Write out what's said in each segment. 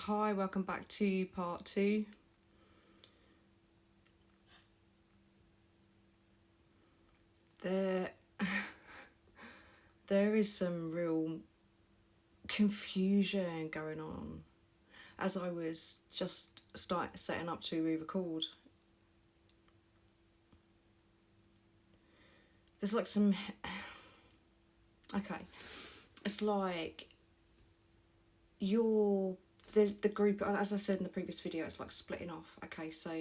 Hi, welcome back to part two. There, there is some real confusion going on as I was just setting up to re-record. There's like some, okay, it's like there's the group, as I said in the previous video, it's like splitting off. Okay, so,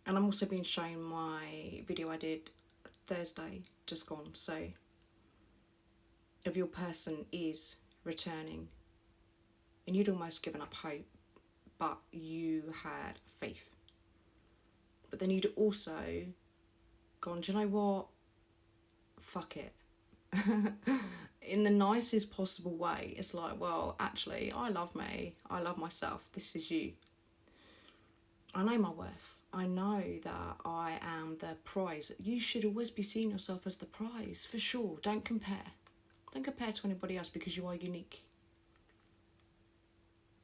and I'm also being shown my video I did Thursday, just gone. So, if your person is returning and you'd almost given up hope, but you had faith. But then you'd also gone, do you know what? Fuck it. In the nicest possible way, it's like, well, actually, I love me. I love myself. This is you. I know my worth. I know that I am the prize. You should always be seeing yourself as the prize, for sure. Don't compare. Don't compare to anybody else because you are unique.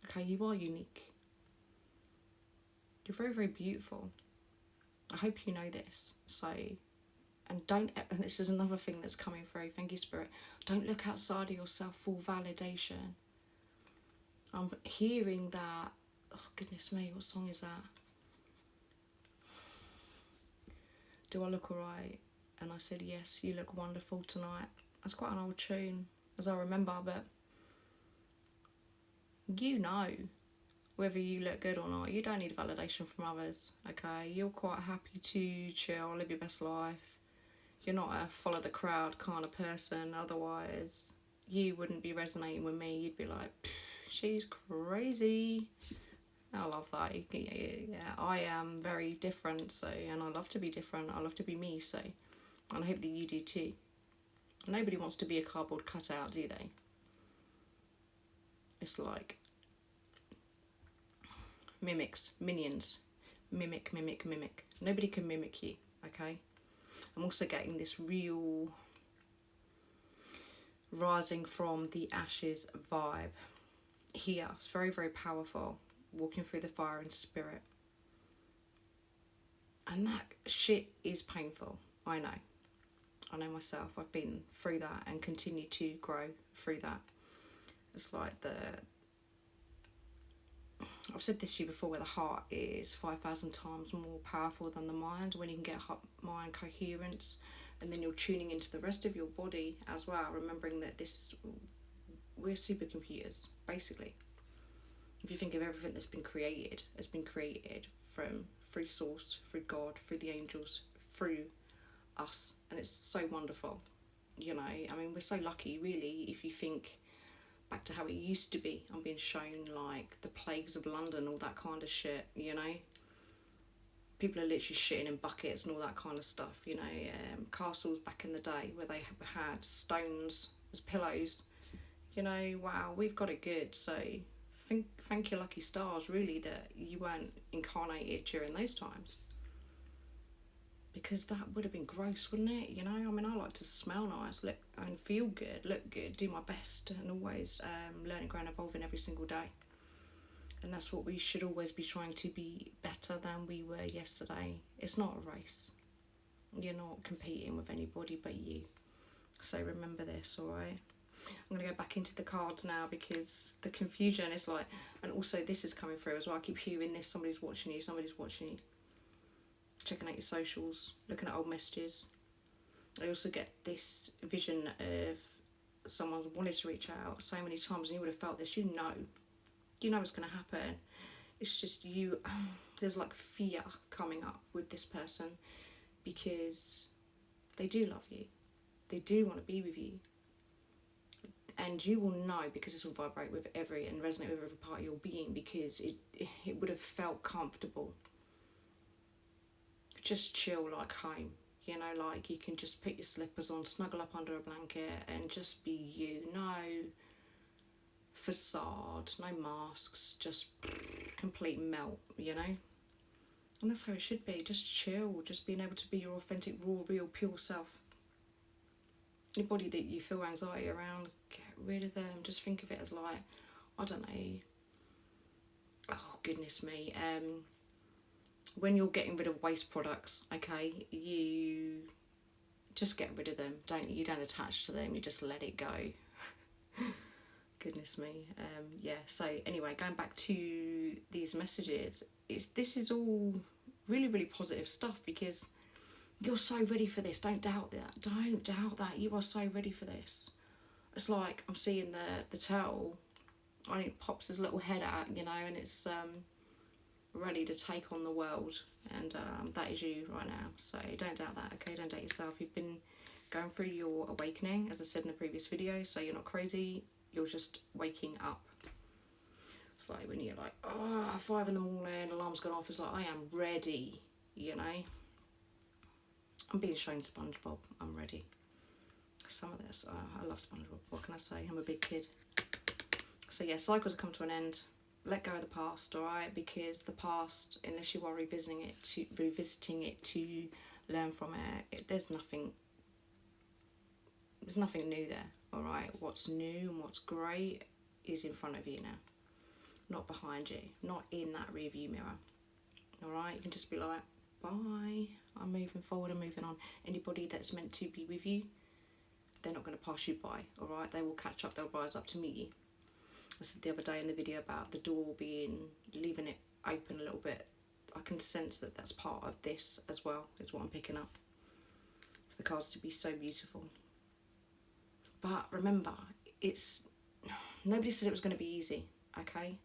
Okay, you are unique. You're very, very beautiful. I hope you know this. So, and this is another thing that's coming through, thank you, Spirit. Don't look outside of yourself for validation. I'm hearing that, oh goodness me, what song is that? Do I look alright? And I said, yes, you look wonderful tonight. That's quite an old tune, as I remember, but you know whether you look good or not. You don't need validation from others, okay? You're quite happy to chill, live your best life. You're not a follow the crowd kind of person, otherwise you wouldn't be resonating with me. You'd be like, she's crazy. I love that. Yeah, I am very different, so, and I love to be different. I love to be me, so, and I hope that you do too. Nobody wants to be a cardboard cutout, do they? It's like minions. Mimic. Nobody can mimic you, okay? I'm also getting this real rising from the ashes vibe here. It's very, very powerful. Walking through the fire in spirit. And that shit is painful. I know myself. I've been through that and continue to grow through that. It's like I've said this to you before, where the heart is 5,000 times more powerful than the mind. When you can get heart-mind coherence, and then you're tuning into the rest of your body as well, remembering that we're supercomputers, basically. If you think of everything that's been created, it's been created through source, through God, through the angels, through us, and it's so wonderful. You know, I mean, we're so lucky, really, if you think back to how it used to be. I'm being shown like the plagues of London, all that kind of shit, you know. People are literally shitting in buckets and all that kind of stuff, you know. Castles back in the day where they had stones as pillows, you know. Wow, we've got it good. So thank your lucky stars, really, that you weren't incarnated during those times, because that would have been gross, wouldn't it? You know, I mean, I like to smell nice, look and feel good, look good, do my best, and always learning, growing, evolving every single day. And that's what we should always be trying to be, better than we were yesterday. It's not a race. You're not competing with anybody but you. So remember this, alright? I'm going to go back into the cards now, because the confusion is like, and also this is coming through as well. I keep hearing this, somebody's watching you. Checking out your socials, looking at old messages. I also get this vision of someone's wanted to reach out so many times, and you would have felt this. You know it's going to happen. It's just there's like fear coming up with this person, because they do love you. They do want to be with you. And you will know, because this will vibrate with and resonate with every part of your being, because it would have felt comfortable. Just chill like home, you know, like you can just put your slippers on, snuggle up under a blanket and just be you. No facade, no masks, just complete melt, you know. And that's how it should be, just chill, just being able to be your authentic, raw, real, pure self. Anybody that you feel anxiety around, get rid of them. Just think of it as like, I don't know, oh goodness me, when you're getting rid of waste products, okay, you just get rid of them. You don't attach to them, you just let it go. Goodness me. Yeah, so anyway, going back to these messages, this is all really, really positive stuff, because you're so ready for this. Don't doubt that. Don't doubt that. You are so ready for this. It's like I'm seeing the turtle, and it pops his little head out, and it's ready to take on the world, and that is you right now. So don't doubt that, okay? Don't doubt yourself. You've been going through your awakening, as I said in the previous video, so you're not crazy, you're just waking up. It's like when you're like, 5 in the morning, alarm's gone off, it's like, I am ready, I'm being shown SpongeBob, I'm ready. Some of this, I love SpongeBob, what can I say, I'm a big kid. So yeah, cycles have come to an end. Let go of the past, alright, because the past, unless you are revisiting it to learn from it, there's nothing new there, alright. What's new and what's great is in front of you now, not behind you, not in that rearview mirror, alright. You can just be like, bye, I'm moving forward and moving on. Anybody that's meant to be with you, they're not going to pass you by, alright. They will catch up, they'll rise up to meet you. I said the other day in the video about the door leaving it open a little bit. I can sense that that's part of this as well, is what I'm picking up. For the cards to be so beautiful. But remember, nobody said it was going to be easy, okay?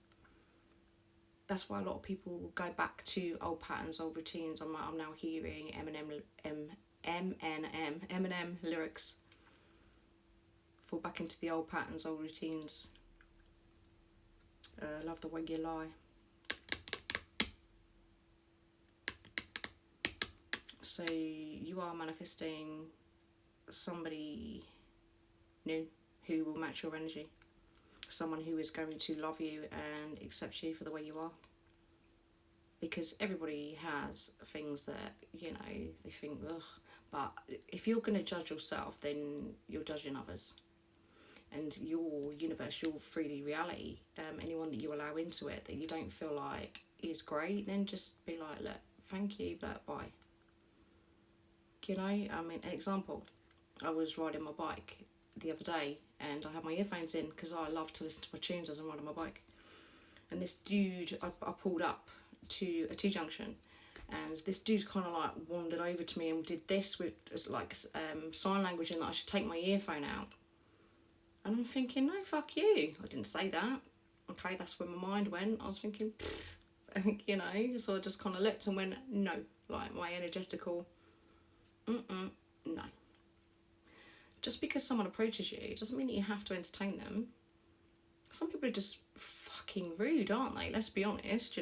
That's why a lot of people will go back to old patterns, old routines. I'm now hearing Eminem lyrics. Fall back into the old patterns, old routines. Love the way you lie. So you are manifesting somebody new who will match your energy. Someone who is going to love you and accept you for the way you are. Because everybody has things that, they think, ugh. But if you're going to judge yourself, then you're judging others. And your universe, your 3D reality, anyone that you allow into it that you don't feel like is great, then just be like, look, thank you, but bye. An example, I was riding my bike the other day, and I had my earphones in because I love to listen to my tunes as I'm riding my bike. And this dude, I pulled up to a T-junction, and this dude kind of like wandered over to me and did this with like sign language, and that I should take my earphone out. And I'm thinking, no, fuck you. I didn't say that. Okay, that's where my mind went. I was thinking, so I just kind of looked and went, no. Like my energetical, no. Just because someone approaches you doesn't mean that you have to entertain them. Some people are just fucking rude, aren't they? Let's be honest,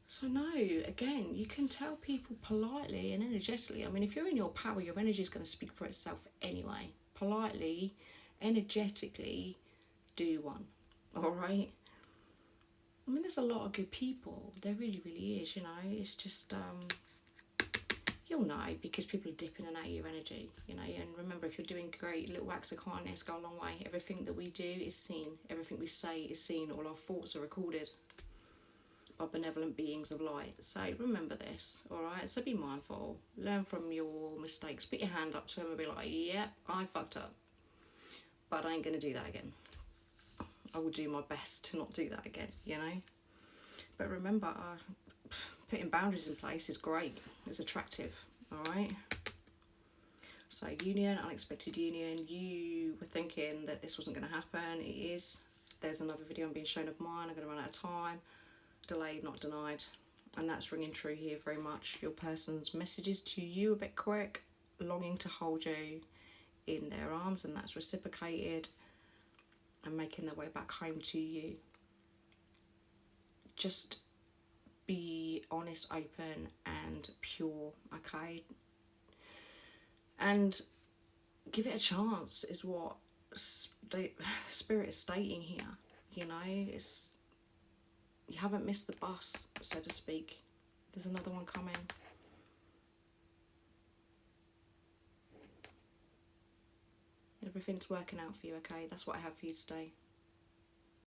So no, again, you can tell people politely and energetically. If you're in your power, your energy is going to speak for itself anyway. Politely, energetically, do one, alright? There's a lot of good people. There really, really is, It's just, you'll know because people are dipping in and out of your energy, And remember, if you're doing great, little acts of kindness go a long way. Everything that we do is seen. Everything we say is seen. All our thoughts are recorded by benevolent beings of light. So remember this, alright? So be mindful. Learn from your mistakes. Put your hand up to them and be like, yep, I fucked up. But I ain't going to do that again. I will do my best to not do that again, But remember, putting boundaries in place is great. It's attractive, alright? So union, unexpected union. You were thinking that this wasn't going to happen. It is. There's another video I'm being shown of mine. I'm going to run out of time. Delayed, not denied. And that's ringing true here very much. Your person's messages to you a bit quick, longing to hold you in their arms, and that's reciprocated and making their way back home to you. Just be honest, open and pure, okay? And give it a chance is what Spirit is stating here. It's, you haven't missed the bus, so to speak. There's another one coming. Everything's working out for you, okay? That's what I have for you today.